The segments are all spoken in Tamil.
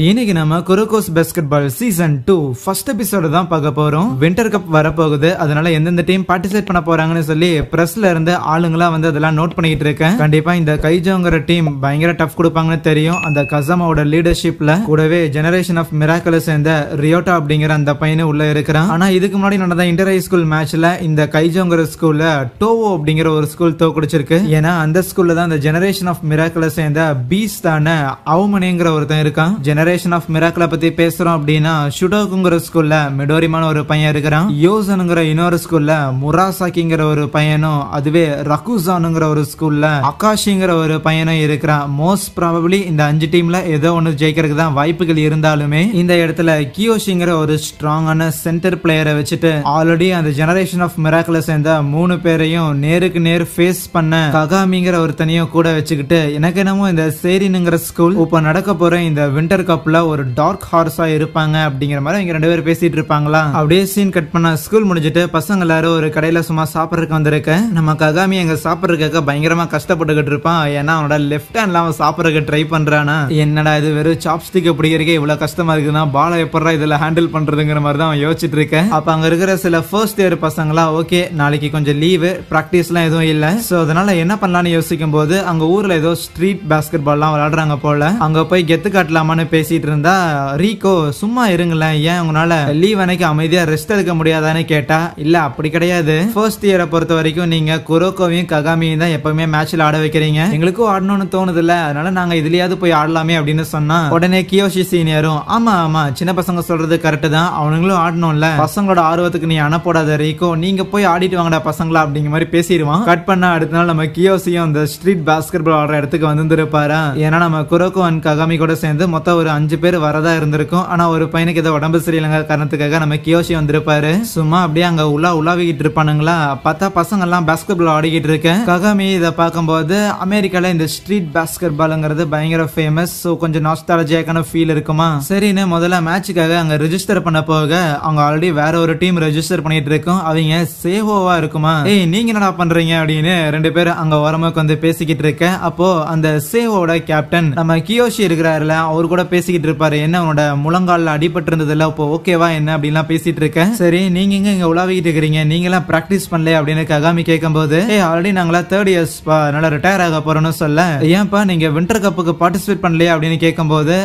இன்னைக்கு நம்ம குரோகோஸ் பாஸ்கெட்பால் சீசன் 2 ஃபர்ஸ்ட் எபிசோட் தான் பார்க்க போறோம். வின்டர் கப் வரப்போகுது, அதனால எந்தெந்த டீம் பார்ட்டிசிபேட் பண்ண போறாங்கன்னு சொல்லி பிரஸ்ல இருந்து ஆளுங்களா வந்து அதெல்லாம் நோட் பண்ணிட்டு இருக்கேன். கண்டிப்பா இந்த கைஜோங்கிற டீம் பயங்கர டஃப் கொடுப்பாங்கன்னு தெரியும். அந்த கசாமாவோட லீடர்ஷிப்ல கூடவே ஜெனரேஷன் ஆஃப் மிராக்கிளை சேர்ந்த ரியோட்டா அப்படிங்கிற அந்த பையனு உள்ள இருக்கிறான். ஆனா இதுக்கு முன்னாடி நடந்த இன்டர் ஹை ஸ்கூல் மேட்ச்ல இந்த கைஜோங்கிற ஸ்கூல்ல டோவோ அப்படிங்கிற ஒரு ஸ்கூல் தோக்குடிச்சிருக்கு. ஏன்னா அந்த ஸ்கூல்ல தான் இந்த ஜெனரேஷன் ஆஃப் மிராக்கிளை சேர்ந்த பீஸ்டான அவுமனிங்கிற ஒருத்தன் இருக்கான். ஜெனரேஷன் ஆஃப் மிராக்கிளை பத்தி பேசுறோம் அப்படின்னா ஷுடோக்குங்கிற ஸ்கூல்ல மிடோரிமான ஒரு பையன் இருக்கிறான். யோசனுங்கிற இன்னொரு ஸ்கூல்ல முராசாக்கிங்கிற ஒரு பையனும், அதுவே ரகுசானுங்கிற ஒரு ஸ்கூல்ல அகாஷிங்கிற ஒரு பையனும் இருக்கிறான். மோஸ்ட் ப்ராபபிலி இந்த 5 டீம்ல ஏதோ ஒன்னு ஜெயிக்கிறதுக்கு தான் வாய்ப்புகள் இருந்தாலுமே இந்த இடத்துல கியோஷிங்கிற ஒரு ஸ்ட்ராங்கான சென்டர் பிளேயரை வச்சுட்டு ஆல்ரெடி அந்த ஜெனரேஷன் ஆஃப் மிராக்கிளை சேர்ந்த 3 பேரையும் நேருக்கு நேர் ஃபேஸ் பண்ண ககாமிங்கிற ஒரு தனியும் கூட வச்சுக்கிட்டு எனக்கு என்னமோ இந்த சேரினுங்கிற ஸ்கூல் இப்ப நடக்க போற இந்த வின்டர் கப்ல ஒரு டார்க் ஹார்ஸா இருப்பாங்க அப்படிங்கிற மாதிரி இங்க 2 பேர் பேசிட்டு இருப்பாங்களா. அப்படியே சீன் கட் பண்ண ஸ்கூல் முடிஞ்சிட்டு பசங்க எல்லாரும் ஒரு கடையில சும்மா சாப்பிடறதுக்கு வந்திருக்கேன். நம்ம ககாமி அங்க சாப்பிடறதுக்காக பயங்கரமா கஷ்டப்பட்டுக்கிட்டு இருப்பான். ஏன்னா அவனோட லெஃப்ட் ஹேண்ட்ல அவன் சாப்பிடறதுக்கு ட்ரை பண்றானா. என்னடா இது வெறும் சாப்ஸ்டிக் பிடிக்கிறதுக்கே இவ்வளவு கஷ்டமா இருக்குன்னா பாலை எப்படா இதுல ஹேண்டில் பண்றதுங்கிற மாதிரி தான் அவன் யோசிச்சுட்டு இருக்கேன். அப்ப அங்க இருக்கிற சில ஃபர்ஸ்ட் இயர் பசங்களா ஓகே நாளைக்கு கொஞ்சம் லீவு, பிராக்டிஸ் எல்லாம் எதுவும் இல்ல, சோ அதனால என்ன பண்ணலாம்னு யோசிக்கும் போது அங்க ஊர்ல ஏதோ ஸ்ட்ரீட் பாஸ்கெட் பால் எல்லாம் விளையாடுறாங்க போல. அங்க போய் கெத்து காட்டலாமான்னு பேசிட்டு இருந்தா ரீகோ சும்மா இருங்களேன், ஏன் உங்களால லீவ் அன்னைக்கு அமைதியா ரெஸ்ட் எடுக்க முடியாதான்னு கேட்டா, இல்ல அப்படி கிடையாது, ஃபர்ஸ்ட் இயரை பொறுத்த வரைக்கும் நீங்க குரோகோவையும் ககாமியும் தான் எப்பவுமே மேட்ச்ல ஆட வைக்கிறீங்க, எங்களுக்கும் ஆடணும்னு தோணுது இல்ல, அதனால நாங்க இதுலயாவது போய் ஆடலாமே அப்படின்னு சொன்னா உடனே கியோஷி சீனியரும் ஆமா ஆமா சின்ன பசங்க சொல்றது கரெக்ட் தான், அவனுங்களும் ஆடணும்ல, பசங்களோட ஆர்வத்துக்கு நீ அனுப்போடாத ரீகோ, நீங்க போய் ஆடிட்டு வாங்கடா பசங்களா அப்படிங்கிற மாதிரி பேசிடுவான். கட் பண்ணா அடுத்த நாள் நம்ம கியோசியும் அந்த ஸ்ட்ரீட் பாஸ்கெட் பால் ஆடுற இடத்துக்கு வந்துருப்பாரா. ஏன்னா நம்ம குரோகோ அண்ட் ககாமி கூட சேர்ந்து மொத்தம் ஒரு 5 பேர் வரதா இருந்திருக்கும். ஆனா ஒரு பையனுக்கு ஏதோ உடம்பு சரியில்லைங்க காரணத்துக்காக நம்ம கியோஷி வந்திருப்பாரு. சும்மா அப்படியே அங்க உலாவிக்கிட்டு இருப்பானுங்களா. பார்த்தா பசங்க எல்லாம் பாஸ்கெட் பால் ஆடிக்கிட்டு இருக்கேன். ககாமி இதை பார்க்கும்போது அமெரிக்கால இந்த ஸ்ட்ரீட் பாஸ்கெட் பால்ங்கிறது பயங்கர ஃபேமஸ், சோ கொஞ்சம் நாஸ்டாலஜியான ஃபீல் இருக்குமா. சரின்னு முதல்ல மேட்சுக்காக அங்க ரெஜிஸ்டர் பண்ண போக அவங்க ஆல்ரெடி வேற ஒரு டீம் ரெஜிஸ்டர் பண்ணிட்டு இருக்கோம். அவங்க சேவோவா இருக்குமா. ஏய் நீங்க என்னடா பண்றீங்க அப்படின்னு 2 பேரும் அங்க ஓரமாக்கு வந்து பேசிக்கிட்டு இருக்கேன். அப்போ அந்த சேவோட கேப்டன் நம்ம கியோஷி இருக்கிறாருல, அவர் கூட பேசிக்கிட்டு இருப்பாரு. என்ன உன்னோட முழங்கால அடிபட்டு இருந்ததுல இப்போ ஓகேவா என்ன அப்படின்லாம் பேசிட்டு இருக்கேன். சரி நீங்க இங்க உலாவிக்கிட்டு இருக்கிறீங்க, நீங்க எல்லாம் பிராக்டிஸ் பண்ணல அப்படின்னு ககாமி கேட்கும் போது ஆல்ரெடி நாங்களா 3rd இயர்ஸ் அதனால ரிட்டையர் ஆக போறோம்னு சொல்ல, ஏன்பா நீங்க வின்டர் கப்புக்கு பார்ட்டிசிபேட் பண்ணலையா அப்படின்னு கேட்கும் போது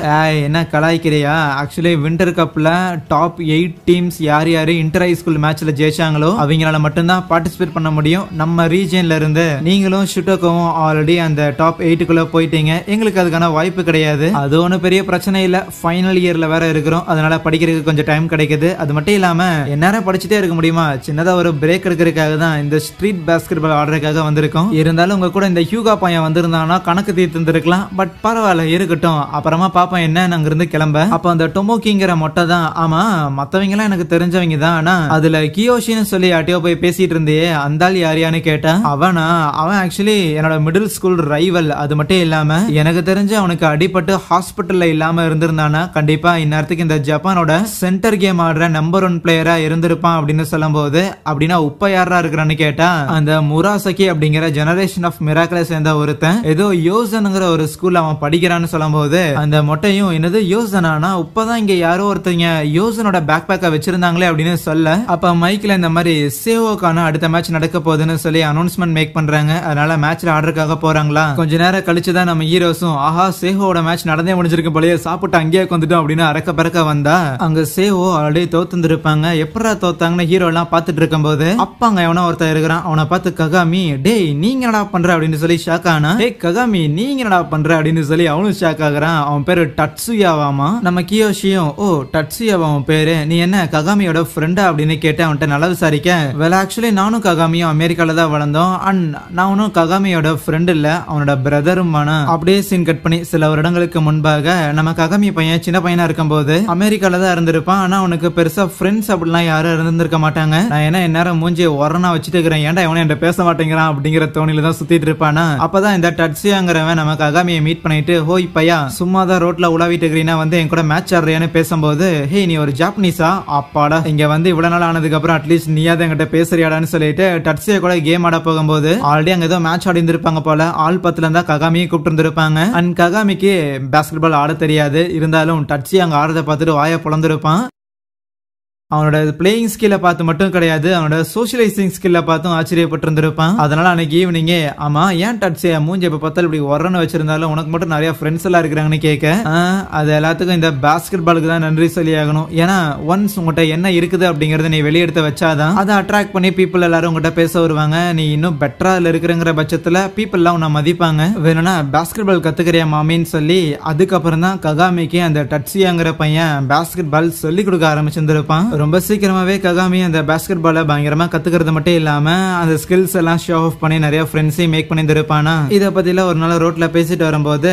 என்ன கலாய்க்கிறியா, ஆக்சுவலி வின்டர் கப்ல டாப் 8 டீம்ஸ் யார் யாரு இன்டர் ஹை ஸ்கூல் மேட்ச்ல ஜெயிச்சாங்களோ அவங்களால மட்டும்தான் பார்ட்டிசிபேட் பண்ண முடியும். நம்ம ரீஜன்ல இருந்து நீங்களும் ஷுட்டோக்கும் ஆல்ரெடி அந்த டாப் 8க்குள்ள போயிட்டீங்க, எங்களுக்கு அதுக்கான வாய்ப்பு கிடையாது. அது ஒன்றும் பெரிய பிரச்சனை இல்ல, ஃபைனல் இயர்ல வேற இருக்கிறோம், அதனால படிக்கிறதுக்கு கொஞ்சம் டைம் கிடைக்குது. அது மட்டும் இல்லாம எந்நேரம் படிச்சுட்டே இருக்க முடியுமா, சின்னதா ஒரு பிரேக் எடுக்கிறதுக்காக தான் இந்த ஸ்ட்ரீட் பாஸ்கெட் பால் ஆடுறதுக்காக வந்திருக்கோம். இருந்தாலும் உங்க கூட இந்த ஹியூகா பையன் வந்திருந்தானா கணக்கு தீர்த்து இருக்கலாம், பட் பரவாயில்ல இருக்கட்டும், அப்புறமா பாப்போம் என்ன அங்க இருந்து கிளம்ப. அப்ப அந்த டொமோக்கிங்கிற மொட்டை தான், ஆமா மத்தவங்க எல்லாம் எனக்கு தெரிஞ்சவங்க தான், ஆனா அதுல கியோஷின்னு சொல்லி யார்ட்டையோ போய் பேசிட்டு இருந்தே அந்த ஆள் யாரையான்னு கேட்டா, அவன் ஆக்சுவலி என்னோட மிடில் ஸ்கூல் ரைவல். அது மட்டும் இல்லாம எனக்கு தெரிஞ்சு அவனுக்கு அடிபட்டு ஹாஸ்பிட்டல்ல இல்லாம இருந்திருந்தானா கண்டிப்பா இந்நேரத்துக்கு இந்த ஜப்பானோட சென்டர் கேம் ஆடுற நம்பர் 1 பிளேயரா இருந்திருப்பான் அப்படின்னு சொல்லும் போது, அப்படின்னா உப்ப யாரா இருக்கிறான்னு கேட்டா அந்த முராசகி அப்படிங்கிற ஜெனரேஷன் ஆஃப் மிராக்கிளை சேர்ந்த ஒருத்தன் ஏதோ யோசனுங்கிற ஒரு ஸ்கூல்ல அவன் படிக்கிறான்னு சொல்லும் போது அந்த மொட்டையும் என்னது யோசனானா இப்பதான் இங்க யாரோ ஒருத்தங்க யோசனோட பேக் பேக்கை வச்சிருந்தாங்களே அப்படின்னு சொல்ல, அப்ப மைக்ல இந்த மாதிரி சேவோக்கான அடுத்த மேட்ச் நடக்க போகுதுன்னு சொல்லி அனௌன்ஸ்மெண்ட் மேக் பண்றாங்க. அதனால மேட்ச்ல ஆடுறதுக்காக போறாங்களா. கொஞ்ச நேரம் கழிச்சுதான் நம்ம ஹீரோஸும் ஆஹா சேவோட மேட்ச் நடந்தே முடிஞ்சிருக்கு போலயே, சாப்பிட்டு அங்கேயே வந்துட்டோம் அப்படின்னு அரக்க பறக்க வந்தா அங்க சேவோ ஆல்ரெடி தோத்துருப்பாங்க. எப்படா தோத்தாங்கன்னு ஹீரோ எல்லாம் பாத்துட்டு இருக்கும் போது அப்பாங்க எவனோ ஒருத்தர் இருக்கிறான். அவனை பார்த்து ககாமி டேய் நீங்க என்னடா பண்ற அப்படின்னு சொல்லி ஷாக் ஆனா, டேய் ககாமி நீங்க என்னடா பண்ற அப்படின்னு சொல்லி அவனும் ஷாக் ஆகுறான். அவன் பேரு டட்சுயாவாமா. நம்ம கியோஷியும் ஓ டட்சுயாவா அவன் பேரு, நீ என்ன ககாமியோட ஃப்ரெண்டா அப்படின்னு கேட்டு அவன்கிட்ட நல்லா விசாரிக்க, வெல் ஆக்சுவலி நானும் ககாமியும் அமெரிக்கால தான் வளர்ந்தோம், அண்ட் நானும் ககாமியோட ஃப்ரெண்ட் இல்ல அவனோட பிரதரும். அப்படியே சீன் கட் பண்ணி சில வருடங்களுக்கு முன்பாக நம்ம ககாமி பையன் சின்ன பையனா இருக்கும் போது அமெரிக்கால தான் இருந்திருப்பான். ஆனா அவனுக்கு பெருசா ஃப்ரெண்ட்ஸ் அப்படிலாம் யாரும் இருந்திருக்க மாட்டாங்க. நான் என்ன எந்நேரம் மூஞ்சி ஒரணா வச்சுட்டு இருக்கிறேன், ஏன்டா இவனை என்கிட்ட பேச மாட்டேங்கிறான் அப்படிங்கிற தோணில தான் சுத்திட்டு இருப்பானா. அப்பதான் இந்த டட்சியாங்கிறவன் நம்ம ககாமியை மீட் பண்ணிட்டு, ஹோய் பையா சும்மா தான் ரோட்ல உலாவிட்டு இருக்கிறீனா வந்து என் கூட மேட்ச் ஆடுறியான்னு பேசும்போது, ஹே நீ ஒரு ஜாப்பனீஸா, அப்பாடா இங்க வந்து இவ்வளவு நாள் ஆனதுக்கு அப்புறம் அட்லீஸ்ட் நீயாவது என்கிட்ட பேசுறியாடான்னு சொல்லிட்டு டட்சியா கூட கேம் ஆட போகும்போது ஆல்ரெடி அங்க ஏதோ மேட்ச் ஆடி இருந்திருப்பாங்க போல, ஆள் 10ல இருந்தா ககாமியை கூப்பிட்டு இருந்திருப்பாங்க. அண்ட் ககாமிக்கு பாஸ்கெட் பால் ஆட தெரியும் தெரியாது. இருந்தாலும் டட்ஸி அங்க ஆடுறத பார்த்துட்டு வாயை பொளந்திருப்பான். அவனோட பிளேயிங் ஸ்கில்ல பார்த்து மட்டும் கிடையாது, அவனோட சோஷியலைசிங் ஸ்கில்ல பார்த்தும் ஆச்சரியப்பட்டு இருந்திருப்பான். அதனால அன்னைக்கு ஈவினிங்கே, ஆமா ஏன் டட்ஸியா மூஞ்சி எப்ப பார்த்தாலும் இப்படி ஒரன்னு வச்சிருந்தாலும் உனக்கு மட்டும் நிறைய ஃப்ரெண்ட்ஸ் எல்லாம் இருக்கிறாங்கன்னு கேட்க, அது எல்லாத்துக்கும் இந்த பாஸ்கெட் பாலுக்கு தான் நன்றி சொல்லி ஆகணும். ஏன்னா ஒன்ஸ் உங்ககிட்ட என்ன இருக்குது அப்படிங்கறத நீ வெளியெடுத்து வச்சாதான் அதை அட்ராக்ட் பண்ணி பீப்புள் எல்லாரும் உங்ககிட்ட பேச வருவாங்க. நீ இன்னும் பெட்டரா இருக்கிறங்கிற பட்சத்துல பீப்புள் எல்லாம் உன்னை மதிப்பாங்க. வேணும்னா பாஸ்கெட் பால் கத்துக்கிறியா மாமின்னு சொல்லி அதுக்கப்புறம் தான் ககாமிக்கு அந்த டட்ஸியாங்கிற பையன் பாஸ்கெட் பால் சொல்லி கொடுக்க ஆரம்பிச்சிருந்திருப்பான். ரொம்ப சீக்கிரமாவே ககாமி அந்த பாஸ்கெட் பாலை பயங்கரமா கத்துக்கிறது மட்டும் இல்லாம அந்த ஸ்கில்ஸ் எல்லாம் ஷோ ஆஃப் பண்ணி நிறைய ஃப்ரெண்ட்ஸையும் மேக் பண்ணியிருப்பானா. இதை பத்தில ஒரு நாள் ரோட்ல பேசிட்டு வரும்போது,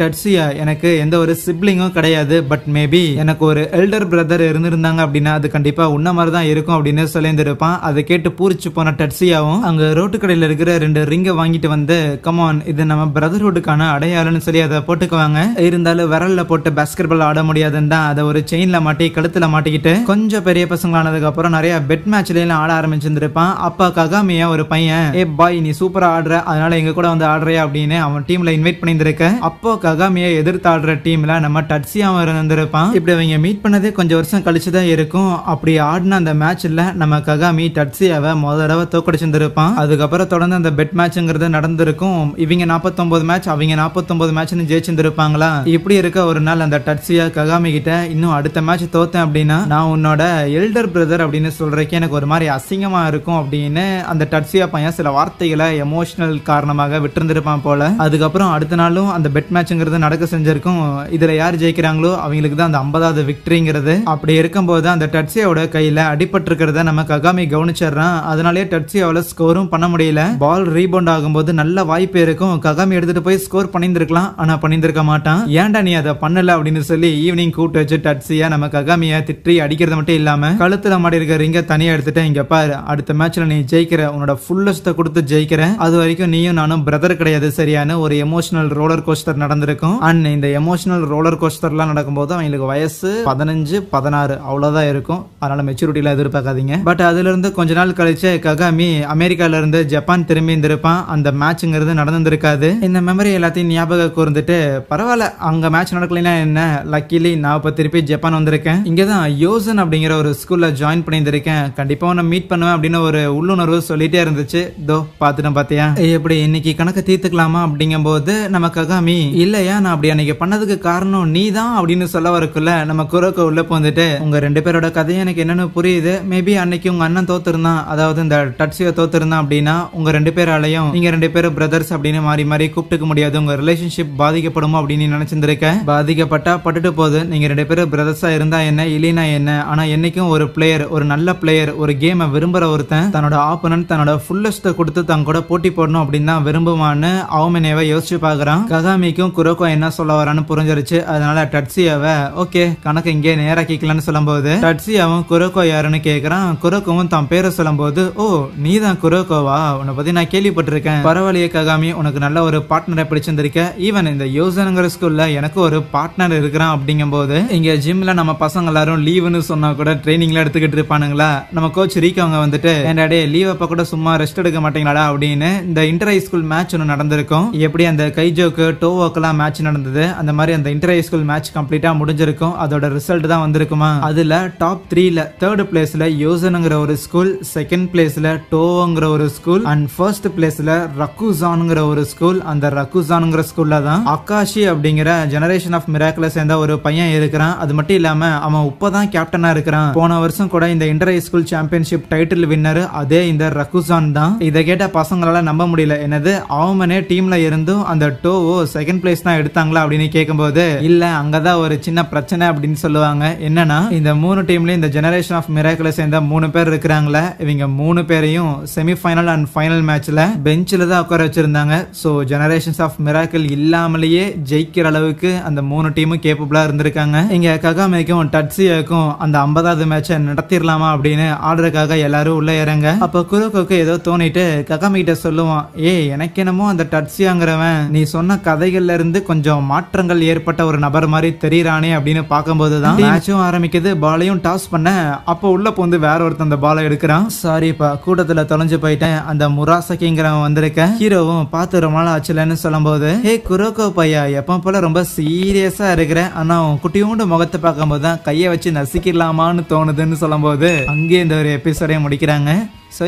டட்ஸியா எனக்கு எந்த ஒரு சிப்ளிங்கும் கிடையாது, பட் மேபி எனக்கு ஒரு எல்டர் பிரதர் இருந்திருந்தாங்க அப்படின்னா அது கண்டிப்பா உன்ன மாதிரி தான் இருக்கும் அப்படின்னு சொல்லியிருந்திருப்பான். அதை கேட்டு பூரிச்சு போன டட்ஸியாவும் அங்க ரோட்டு கடையில இருக்கிற 2 ரிங்கை வாங்கிட்டு வந்து, கமான் இது நம்ம பிரதர்ஹுட்டுக்கான அடையாளம்னு சொல்லி அதை போட்டுக்குவாங்க. இருந்தாலும் விரல்ல போட்டு பாஸ்கெட் பால் ஆட முடியாதுன்னு தான் அதை ஒரு செயின்ல மாட்டி கழுத்துல மாட்டிக்கிட்டு கொஞ்சம் பெரிய பசங்களானதுக்கு அப்புறம் நிறைய பெட் மேட்ச்ல எல்லாம் ஆட ஆரம்பிச்சிருந்திருப்பான். அப்ப ககாமியா ஒரு பையன், பாய் நீ சூப்பரா ஆடுற, அதனால எங்க கூட வந்து ஆடுறியா அப்படின்னு அவன் டீம்ல இன்வைட் பண்ணியிருக்க. அப்போ ககாமியா எதிர்த்து ஆடுற டீம்ல நம்ம டட்ஸியாவும் இருந்திருப்பான். இப்படி அவங்க மீட் பண்ணதே கொஞ்சம் வருஷம் கழிச்சுதான் இருக்கும். அப்படி ஆடின அந்த மேட்ச்ல நம்ம ககாமி டட்ஸியாவை முதல் தடவை தோக்கடிச்சிருந்திருப்பான். அதுக்கப்புறம் தொடர்ந்து அந்த பெட் மேட்ச்ங்கிறது நடந்திருக்கும். இவங்க 49 மேட்ச் அவங்க 49 மேட்ச்னு ஜெயிச்சிருந்திருப்பாங்களா. இப்படி இருக்க ஒரு நாள் அந்த டட்ஸியா ககாமி கிட்ட, இன்னும் அடுத்த மேட்ச் தோத்தேன் அப்படின்னா நான் உன்னோட எல்டர் பிரதர் அப்படின்னு சொல்றதுக்கு எனக்கு ஒரு மாதிரி அசிங்கமா இருக்கும் அப்படின்னு அந்த டட்ஸியா பையன் சில வார்த்தைகளை எமோஷனல் காரணமாக விட்டுருந்திருப்பான் போல. அதுக்கப்புறம் அடுத்த நாளும் அந்த பெட் மேட்ச்ங்கிறது நடக்க செஞ்சிருக்கும். இதுல யார் ஜெயிக்கிறாங்களோ அவங்களுக்கு தான் அந்த 50வது விக்டரிங்கிறது. அப்படி இருக்கும்போது அந்த டட்ஸியாவோட கையில அடிபட்டு இருக்கிறத நம்ம ககாமி கவனிச்சிடறான். அதனாலே டட்ஸியாவால ஸ்கோரும் பண்ண முடியல. பால் ரீபவுண்ட் ஆகும்போது நல்ல வாய்ப்பு இருக்கும், ககாமி எடுத்துட்டு போய் ஸ்கோர் பண்ணியிருந்திருக்கலாம், ஆனா பண்ணியிருந்திருக்க மாட்டான். ஏன்டா நீ அதை பண்ணல அப்படின்னு சொல்லி ஈவினிங் கூட்டு வச்சு டட்ஸியா நம்ம ககாமியை திட்டி அடிக்கிறது மட்டும் இல்லாம கழுத்துல மாடி இருக்க ரிங்க தனியா எடுத்துட்டு, இங்க பாரு அடுத்த மேட்ச்ல நீ ஜெயிக்கிற, உன்னோட ஃபுல்லஸ்ட கொடுத்து ஜெயிக்கிற, அது வரைக்கும் நீயும் நானும் பிரதர் கிடையாது சரியான ஒரு எமோஷனல் ரோலர் கோஸ்டர் நடந்திருக்கும். அண்ட் இந்த எமோஷனல் ரோலர் கோஸ்டர்லாம் நடக்கும்போது அவங்களுக்கு வயசு 15 16 அவ்வளவுதான் இருக்கும். அதனால மெச்சூரிட்டில எதிர்பார்க்காதீங்க. பட் அதுல இருந்து கொஞ்ச நாள் கழிச்சு ககாமி அமெரிக்கால இருந்து ஜப்பான் திரும்பி இருந்திருப்பான். அந்த மேட்ச்ங்கிறது நடந்திருக்காது. இந்த மெமரி எல்லாத்தையும் ஞாபகம் கூர்ந்துட்டு, பரவாயில்ல அங்க மேட்ச் நடக்கலைன்னா என்ன, லக்கிலி நான் இப்ப திருப்பி ஜப்பான் வந்திருக்கேன். இங்கதான் யோசன் அப்படிங்கிற ஒரு ஸ்கூல்ல ஜாயின் பண்ணியிருக்கேன், கண்டிப்பா உன்னை மீட் பண்ணுவேன் அப்படின்னு ஒரு உள்ளுணர்வு சொல்லிட்டே இருந்துச்சு. தோ பாத்துட்டேன் பாத்தியா, எப்படி இன்னைக்கு கணக்கு தீர்த்துக்கலாமா அப்படிங்கும் போது நம்ம ககாமி, இல்லையா நான் அப்படி அன்னைக்கு பண்ணதுக்கு காரணம் நீ தான் அப்படின்னு சொல்ல வரக்குள்ள நம்ம குரோக்கோ உள்ள போந்துட்டு, உங்க 2 பேரோட கதையும் எனக்கு என்னன்னு புரியுது, மேபி அன்னைக்கு உங்க அண்ணன் தோத்துருந்தான், அதாவது இந்த டட்ஸியோ தோத்துருந்தான் அப்படின்னா உங்க 2 பேராலையும் நீங்க 2 பேரும் பிரதர்ஸ் அப்படின்னு மாறி மாறி கூப்பிட்டுக்க முடியாது, உங்க ரிலேஷன்ஷிப் பாதிக்கப்படுமோ அப்படின்னு நினைச்சிருந்திருக்க. பாதிக்கப்பட்டா பட்டுட்டு போகுது, நீங்க 2 பேரும் பிரதர்ஸா இருந்தா என்ன இல்லைன்னா என்ன, ஆனா என்னைக்கும் ஒரு பிளேயர், ஒரு நல்ல பிளேயர், ஒரு கேமை விரும்புற ஒருத்தன் தன்னோட ஆப்போனன்ட் தன்னோட ஃபுல்லஸ்ட கொடுத்து தங்க கூட போட்டி போடணும் அப்படின்னு தான் விரும்புவான்னு அவமனேவை யோசிச்சு பாக்குறான். ககாமிக்கும் குரோக்கோ என்ன சொல்ல வரான்னு புரிஞ்சிருச்சு. அதனால டட்ஸியாவை ஓகே கணக்கு இங்கே நேராக்கிக்கலான்னு சொல்லும் போது டட்ஸியாவும் குரோக்கோ யாருன்னு கேக்குறான். குரோக்கோவும் தான் பேரை சொல்லும் போது, ஓ நீ தான் குரோக்கோவா, உன்னை பத்தி நான் கேள்விப்பட்டிருக்கேன், பரவாயில்லையே ககாமி உனக்கு நல்ல ஒரு பார்ட்னரை பிடிச்சிருந்திருக்க, ஈவன் இந்த யோசனுங்கிற ஸ்கூல்ல எனக்கு ஒரு பார்ட்னர் இருக்கிறான் அப்படிங்கும் போது, இங்க ஜிம்ல நம்ம பசங்க எல்லாரும் லீவுன்னு சொன்னா கூட ட்ரைனிங்ல எடுத்துக்கிட்டு இருப்பானுங்களா, நம்ம கோச் ரீக் அவங்க வந்துட்டு, ஏன்டா லீவ் அப்ப கூட சும்மா ரெஸ்ட் எடுக்க மாட்டீங்களா அப்படின்னு இந்த இன்டர் ஹை ஸ்கூல் மேட்ச் ஒன்று நடந்திருக்கும். எப்படி அந்த கைஜோக்கு டோவோக்கெல்லாம் மேட்ச் நடந்தது, அந்த மாதிரி அந்த இன்டர் ஹை ஸ்கூல் மேட்ச் கம்ப்ளீட்டா முடிஞ்சிருக்கும். அதோட ரிசல்ட் தான் வந்திருக்குமா. அதுல டாப் 3ல 3rd பிளேஸ்ல யோசனுங்கிற ஒரு ஸ்கூல், 2nd பிளேஸ்ல டோவோங்கிற ஒரு ஸ்கூல், அண்ட் 1st பிளேஸ்ல ரக்குசான்ங்கிற ஒரு ஸ்கூல். அந்த ரக்குசான்ங்கிற ஸ்கூல்ல தான் அகாஷி அப்படிங்கிற ஜெனரேஷன் ஆஃப் மிராக்கிள சேர்ந்த ஒரு பையன் இருக்கிறான். அது மட்டும் இல்லாம அவன் இப்பதான் கேப்டனா இருக்கிறான். போன வருஷம் கூட இந்த inter high school championship title winner அதே இந்த ரக்குசான் தான். இதை கேட்ட பசங்களால நம்ப முடியல, என்னது அவமனே டீம்ல இருந்தும் அந்த டோவோ 2nd பிளேஸ் தான் எடுத்தாங்களா அப்படின்னு கேட்கும்போது, இல்ல அங்கதான் ஒரு சின்ன பிரச்சனை அப்படின்னு சொல்லுவாங்க. என்னன்னா இந்த 3 டீம்லயும் இந்த ஜெனரேஷன் ஆஃப் மிராக்கிள சேர்ந்த 3 பேர் இருக்கிறாங்களே, இவங்க 3 பேரையும் செமிஃபைனல் அண்ட் ஃபைனல் மேட்ச்ல பெஞ்சில தான் உட்கார வச்சிருந்தாங்க. சோ ஜெனரேஷன்ஸ் ஆஃப் மிராக்கிள் இல்லாமலேயே ஜெயிக்கிற அளவுக்கு அந்த 3 டீமும் கேப்பபிளா இருந்திருக்காங்க. இங்க ககாமிக்கும் டட்ஸியாக்கும் அந்த 30வது மேட்சை நடத்திடலாமா அப்படின்னு ஆர்டருக்காக எல்லாரும் உள்ள இறங்க. அப்ப குரோக்கோக்கு ஏதோ தோணிட்டு ககாமி கிட்ட சொல்லுவான், எனக்கு என்னமோ அந்த டட்சியாங்கிறவன் நீ சொன்ன கதைகள்ல இருந்து கொஞ்சம் மாற்றங்கள் ஏற்பட்ட ஒரு நபர் மாதிரி தெரியறானே அப்படின்னு பார்க்கும்போதுதான் மேட்சும் ஆரம்பிக்குது. பாலையும் டாஸ் பண்ண அப்ப உள்ள போந்து வேற ஒருத்தன் அந்த பாலை எடுக்கிறான். சாரிப்பா கூட்டத்துல தொலைஞ்சு போயிட்டேன், அந்த முராசகிங்கிறவன் வந்திருக்க. ஹீரோவும் பார்த்து ரொம்ப நாள் ஆச்சுலன்னு சொல்லும் போது, குரோக்கோ பையா எப்ப போல ரொம்ப சீரியஸா இருக்கிற, ஆனா குட்டியோண்டு முகத்தை பார்க்கும் போதுதான் கையை வச்சு நசிக்கலாமான்னு தோணுதுன்னு சொல்லும் போது அங்கே இந்த ஒரு எபிசோடையும் முடிக்கிறாங்க. So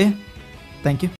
thank you.